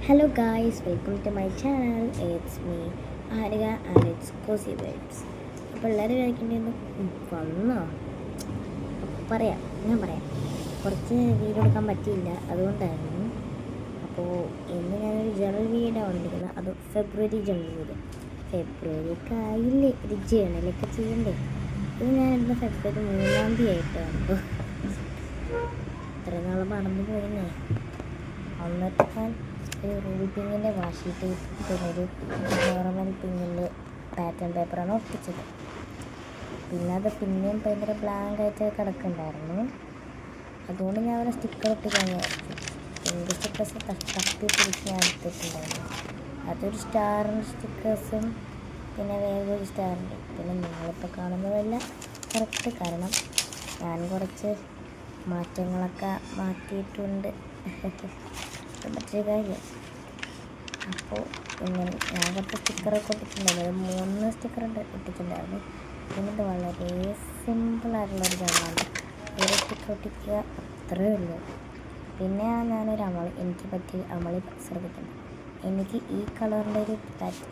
Hello guys, welcome to my channel. It's me, Harika, and it's Cozy Vibes. അപ്പോൾ എല്ലാവരും കഴിക്കേണ്ടി വന്നോ? ഞാൻ പറയാം കുറച്ച് വീഡിയോ എടുക്കാൻ പറ്റിയില്ല, അതുകൊണ്ടായിരുന്നു. അപ്പോൾ ഇന്ന് ഞാനൊരു ജേണൽ വീഡിയോ വന്നിരിക്കുന്നത്. അത് ഫെബ്രുവരി ജേണൽ വീഡിയോ. ഫെബ്രുവരിയൊക്കെ ആയില്ലേ, ഒരു ജേണലൊക്കെ ചെയ്യണ്ടേ. ഇത് ഞാനിടുന്ന ഫെബ്രുവരി 3-ാം തീയതി ആയിട്ടാണ്. അപ്പോൾ ഇത്ര നാളെ മറന്നു പോയിരുന്നേ. എന്നിട്ട് ഞാൻ ഒരു റൂബി പിങ്ങിൻ്റെ വാഷി ടേപ്പ് പിന്നൊരു നോർമൽ പിങ്ങിൻ്റെ പാറ്റേൺ പേപ്പറാണ് ഒട്ടിച്ചത്. പിന്നെ അത് പിന്നെയും ഭയങ്കര ബ്ലാങ്കായിട്ട് കിടക്കുന്നുണ്ടായിരുന്നു. അതുകൊണ്ട് ഞാൻ അവിടെ സ്റ്റിക്കർ ഒട്ടിക്കാൻ വിചാരിച്ചു. പിങ്ക് സ്റ്റിക്കേഴ്സ് തപ്പി പിടിച്ച് ഞാൻ എടുത്തിട്ടുണ്ടായിരുന്നു. അതൊരു സ്റ്റാറിൻ്റെ സ്റ്റിക്കേഴ്സും പിന്നെ വേറൊരു സ്റ്റാറിൻ്റെ. പിന്നെ നിങ്ങളിപ്പോൾ കാണുന്നതല്ല കറക്റ്റ്, കാരണം ഞാൻ കുറച്ച് മാറ്റങ്ങളൊക്കെ മാറ്റിയിട്ടുണ്ട്. മറ്റൊരു കാര്യം, അപ്പോൾ ഇങ്ങനെ ഞാൻ കുറച്ച് സ്റ്റിക്കറൊക്കെ ഒട്ടിച്ചിട്ടുണ്ടായിരുന്നു. 3 സ്റ്റിക്കർ ഒട്ടിച്ചിട്ടുണ്ടായിരുന്നു. പിന്നെ ഇത് വളരെ സിമ്പിളായിട്ടുള്ളൊരു ജോബാണ്. ഒരു സ്റ്റിക്കർ ഒട്ടിക്കുക, അത്രയേ ഉള്ളൂ. പിന്നെ ഞാനൊരു എനിക്ക് പറ്റിയ അമളി ശ്രദ്ധിക്കുന്നത്, എനിക്ക് ഈ കളറിൻ്റെ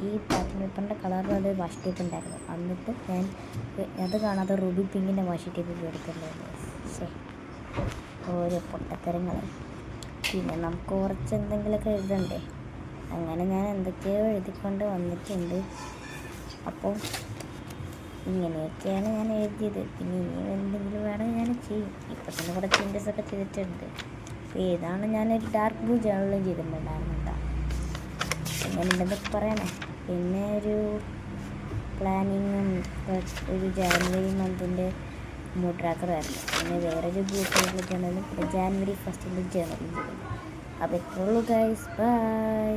ഈ പാറ്റേൺ പേപ്പറിൻ്റെ കളറിലൊരു വാഷി ടേപ്പ് ഉണ്ടായിരുന്നു. എന്നിട്ട് ഞാൻ അത് കാണാതെ റൂബി പിങ്കിൻ്റെ വാഷി ടേപ്പ് എടുത്തിട്ടുണ്ടായിരുന്നു. പക്ഷേ ഓരോ പൊട്ടത്തരങ്ങൾ. പിന്നെ നമുക്ക് കുറച്ച് എന്തെങ്കിലുമൊക്കെ എഴുതണ്ടേ, അങ്ങനെ ഞാൻ എന്തൊക്കെയോ എഴുതിക്കൊണ്ട് വന്നിട്ടുണ്ട്. അപ്പോൾ ഇങ്ങനെയൊക്കെയാണ് ഞാൻ എഴുതിയത്. പിന്നെ ഇനിയും എന്തെങ്കിലും വേണമെങ്കിൽ ഞാൻ ചെയ്യും. ഇപ്പം തന്നെ കുറച്ച് ചേഞ്ചസൊക്കെ ചെയ്തിട്ടുണ്ട്. അപ്പോൾ ഇതാണ് ഞാനൊരു ഡാർക്ക് ബ്ലൂ ജേണലും ചെയ്തിട്ടുണ്ടായിരുന്നു കേട്ടോ. എങ്ങനെ ഉണ്ടെന്നൊക്കെ പറയണേ. പിന്നെ ഒരു പ്ലാനിങ്ങും ഒരു ജാനുവരി മന്തിൻ്റെ മൂഡ് ട്രാക്കറായിരുന്നു. പിന്നെ വേറൊരു ബ്യൂട്ടിഫുൾ ജേണലും പിന്നെ ജാനുവരി 1 ജേണലും ചെയ്തു. അപ്പോൾ ഇത്രയുള്ളൂ ഗൈസ്, ബൈ.